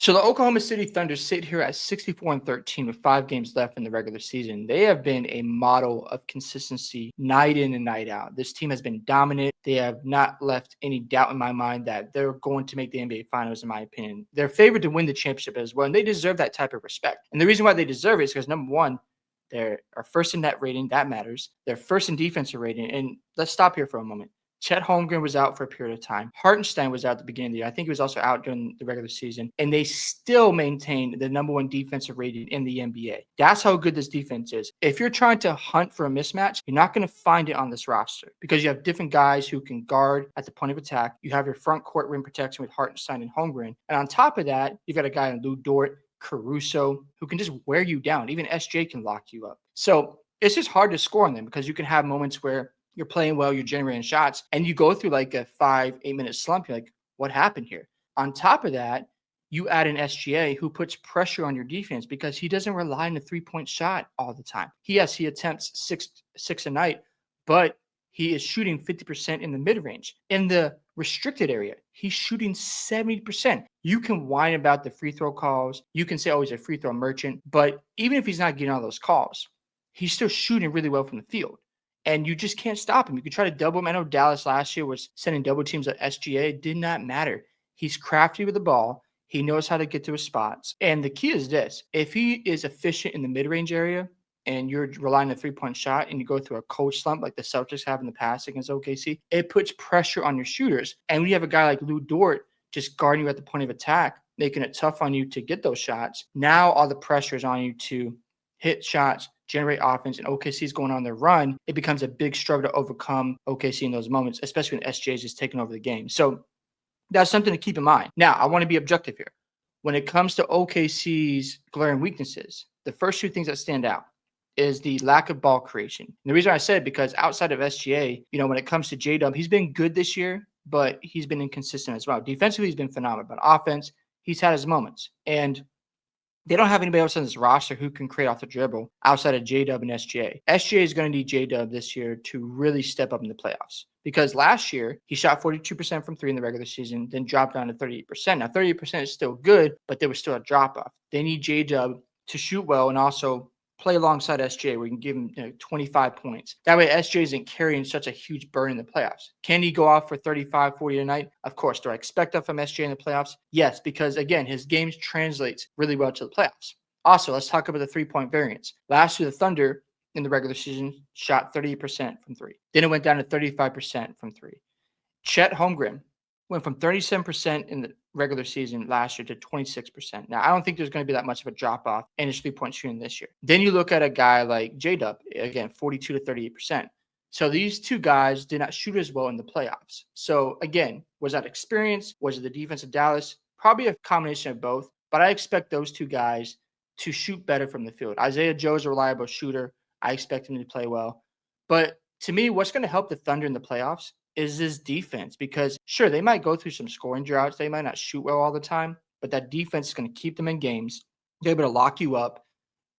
So the Oklahoma City Thunder sit here at 64-13 with 5 games left in the regular season. They have been a model of consistency night in and night out. This team has been dominant. They have not left any doubt in my mind that they're going to make the NBA Finals, in my opinion. They're favored to win the championship as well, and they deserve that type of respect. And the reason why they deserve it is because, number one, they're first in net rating. That matters. They're first in defensive rating. And let's stop here for a moment. Chet Holmgren was out for a period of time. Hartenstein was out at the beginning of the year. I think he was also out during the regular season. And they still maintained the number one defensive rating in the NBA. That's how good this defense is. If you're trying to hunt for a mismatch, you're not going to find it on this roster because you have different guys who can guard at the point of attack. You have your front court rim protection with Hartenstein and Holmgren. And on top of that, you've got a guy in Lou Dort, Caruso, who can just wear you down. Even SJ can lock you up. So it's just hard to score on them because you can have moments where you're playing well, you're generating shots, and you go through like a 5-8 minute slump. You're like, what happened here? On top of that, you add an SGA who puts pressure on your defense because he doesn't rely on the 3-point shot all the time. He attempts six a night, but he is shooting 50% in the mid-range. In the restricted area, he's shooting 70%. You can whine about the free throw calls. You can say, oh, he's a free throw merchant. But even if he's not getting all those calls, he's still shooting really well from the field. And you just can't stop him. You can try to double him. I know Dallas last year was sending double teams at SGA. It did not matter. He's crafty with the ball. He knows how to get to his spots. And the key is this. If he is efficient in the mid-range area and you're relying on a 3-point shot and you go through a cold slump like the Celtics have in the past against OKC, it puts pressure on your shooters. And when you have a guy like Lou Dort just guarding you at the point of attack, making it tough on you to get those shots, now all the pressure is on you to hit shots, generate offense, and OKC is going on their run, it becomes a big struggle to overcome OKC in those moments, especially when SJ is just taking over the game. So that's something to keep in mind. Now, I want to be objective here. When it comes to OKC's glaring weaknesses, the first two things that stand out is the lack of ball creation. And the reason I said because outside of SGA, when it comes to J-Dub, he's been good this year, but he's been inconsistent as well. Defensively, he's been phenomenal, but offense, he's had his moments. And they don't have anybody else on this roster who can create off the dribble outside of J-Dub and SGA. SGA is going to need J-Dub this year to really step up in the playoffs because last year he shot 42% from three in the regular season, then dropped down to 38%. Now, 38% is still good, but there was still a drop-off. They need J-Dub to shoot well and also play alongside SJ where you can give him 25 points. That way SJ isn't carrying such a huge burden in the playoffs. Can he go off for 35, 40 a night? Of course. Do I expect that from SJ in the playoffs? Yes, because again, his game translates really well to the playoffs. Also, let's talk about the 3-point variance. Last year, the Thunder in the regular season shot 38% from three. Then it went down to 35% from three. Chet Holmgren went from 37% in the regular season last year to 26%. Now, I don't think there's going to be that much of a drop-off in his 3-point shooting this year. Then you look at a guy like J-Dub, again, 42 to 38%. So these two guys did not shoot as well in the playoffs. So again, was that experience? Was it the defense of Dallas? Probably a combination of both, but I expect those two guys to shoot better from the field. Isaiah Joe is a reliable shooter. I expect him to play well. But to me, what's going to help the Thunder in the playoffs is this defense because, sure, they might go through some scoring droughts. They might not shoot well all the time, but that defense is going to keep them in games. They're able to lock you up,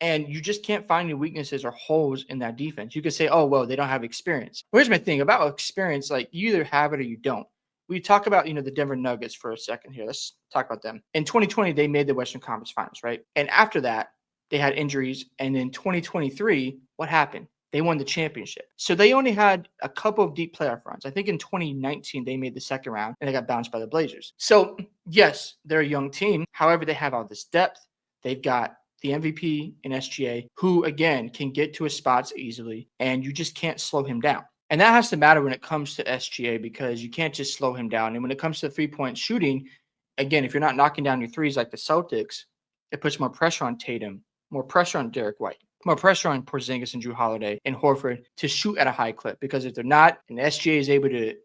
and you just can't find any weaknesses or holes in that defense. You could say, oh, well, they don't have experience. Well, here's my thing about experience. Like, you either have it or you don't. We talk about, the Denver Nuggets for a second here. Let's talk about them. In 2020, they made the Western Conference Finals, right? And after that, they had injuries. And in 2023, what happened? They won the championship. So they only had a couple of deep playoff runs. I think in 2019, they made the second round and they got bounced by the Blazers. So yes, they're a young team. However, they have all this depth. They've got the MVP in SGA, who again can get to his spots easily, and you just can't slow him down. And that has to matter when it comes to SGA because you can't just slow him down. And when it comes to 3-point shooting, again, if you're not knocking down your threes like the Celtics, it puts more pressure on Tatum, more pressure on Derek White, more pressure on Porzingis and Drew Holiday and Horford to shoot at a high clip. Because if they're not, and SGA is able to,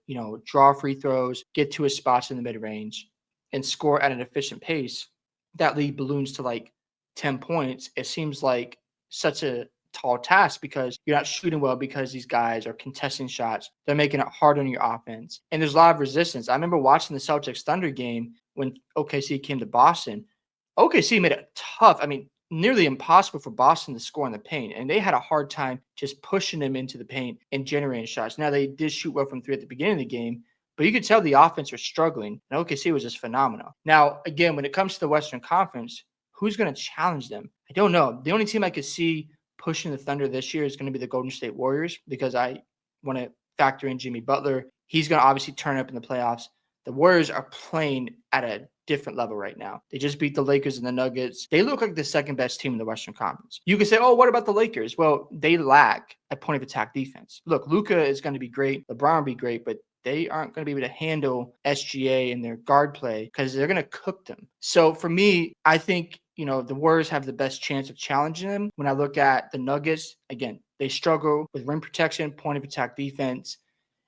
draw free throws, get to his spots in the mid-range, and score at an efficient pace, that lead balloons to like 10 points. It seems like such a tall task because you're not shooting well because these guys are contesting shots. They're making it hard on your offense. And there's a lot of resistance. I remember watching the Celtics Thunder game when OKC came to Boston. OKC made it tough. Nearly impossible for Boston to score in the paint. And they had a hard time just pushing them into the paint and generating shots. Now, they did shoot well from three at the beginning of the game, but you could tell the offense was struggling, and OKC was just phenomenal. Now, again, when it comes to the Western Conference, who's going to challenge them? I don't know. The only team I could see pushing the Thunder this year is going to be the Golden State Warriors because I want to factor in Jimmy Butler. He's going to obviously turn up in the playoffs. The Warriors are playing at a different level right now. They just beat the Lakers and the Nuggets. They look like the second best team in the Western Conference. You can say, oh, what about the Lakers? Well, they lack a point of attack defense. Look, Luka is going to be great. LeBron will be great, but they aren't going to be able to handle SGA and their guard play because they're going to cook them. So for me, I think, the Warriors have the best chance of challenging them. When I look at the Nuggets, again, they struggle with rim protection, point of attack defense.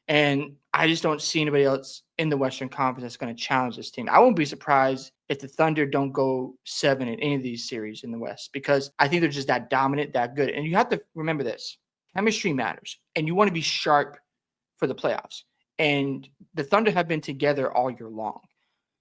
And I just don't see anybody else in the Western Conference that's going to challenge this team. I won't be surprised if the Thunder don't go 7 in any of these series in the West because I think they're just that dominant, that good. And you have to remember this. Chemistry matters. And you want to be sharp for the playoffs. And the Thunder have been together all year long.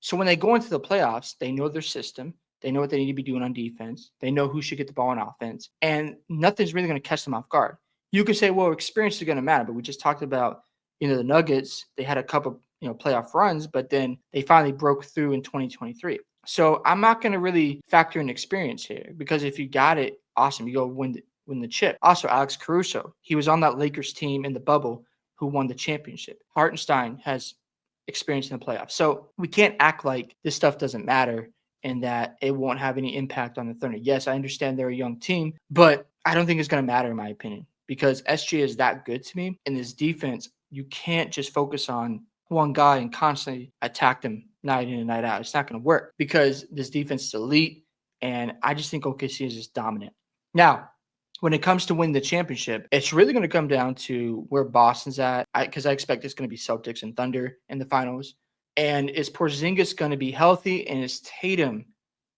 So when they go into the playoffs, they know their system. They know what they need to be doing on defense. They know who should get the ball on offense. And nothing's really going to catch them off guard. You could say, well, experience is going to matter. But we just talked about the Nuggets, they had a couple, playoff runs, but then they finally broke through in 2023. So I'm not going to really factor in experience here because if you got it, awesome. You go win the chip. Also, Alex Caruso, he was on that Lakers team in the bubble who won the championship. Hartenstein has experience in the playoffs. So we can't act like this stuff doesn't matter and that it won't have any impact on the Thunder. Yes, I understand they're a young team, but I don't think it's going to matter in my opinion because SGA is that good to me. And this defense, you can't just focus on one guy and constantly attack them night in and night out. It's not going to work because this defense is elite, and I just think OKC is just dominant. Now, when it comes to winning the championship, it's really going to come down to where Boston's at because I expect it's going to be Celtics and Thunder in the finals. And is Porzingis going to be healthy, and is Tatum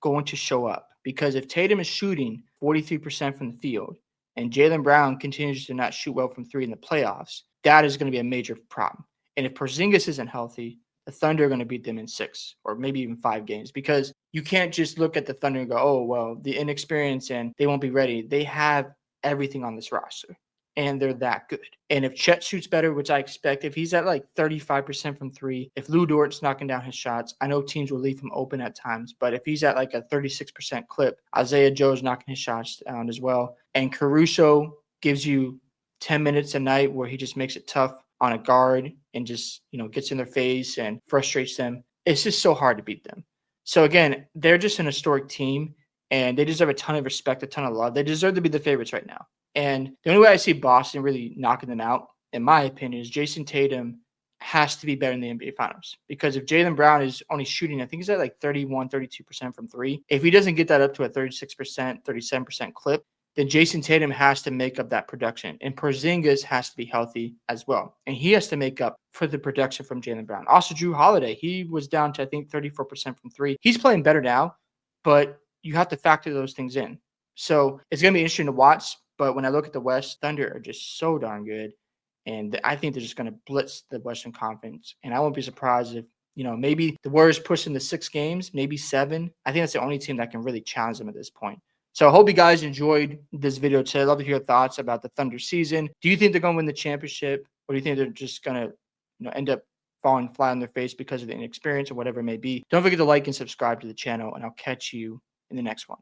going to show up? Because if Tatum is shooting 43% from the field and Jaylen Brown continues to not shoot well from three in the playoffs, that is going to be a major problem. And if Porzingis isn't healthy, the Thunder are going to beat them in 6 or maybe even 5 games because you can't just look at the Thunder and go, oh, well, the inexperience and they won't be ready. They have everything on this roster, and they're that good. And if Chet shoots better, which I expect, if he's at like 35% from 3, if Lou Dort's knocking down his shots, I know teams will leave him open at times, but if he's at like a 36% clip, Isaiah Joe's knocking his shots down as well. And Caruso gives you 10 minutes a night where he just makes it tough on a guard and just, gets in their face and frustrates them. It's just so hard to beat them. So again, they're just an historic team and they deserve a ton of respect, a ton of love. They deserve to be the favorites right now. And the only way I see Boston really knocking them out, in my opinion, is Jason Tatum has to be better in the NBA Finals. Because if Jaylen Brown is only shooting, I think he's at like 31, 32% from 3. If he doesn't get that up to a 36%, 37% clip, then Jason Tatum has to make up that production. And Porzingis has to be healthy as well. And he has to make up for the production from Jaylen Brown. Also, Drew Holiday, he was down to, I think, 34% from 3. He's playing better now, but you have to factor those things in. So it's going to be interesting to watch. But when I look at the West, Thunder are just so darn good. And I think they're just going to blitz the Western Conference. And I won't be surprised if, maybe the Warriors push into 6 games, maybe 7. I think that's the only team that can really challenge them at this point. So I hope you guys enjoyed this video today. I'd love to hear your thoughts about the Thunder season. Do you think they're going to win the championship? Or do you think they're just going to, end up falling flat on their face because of the inexperience or whatever it may be? Don't forget to like and subscribe to the channel, and I'll catch you in the next one.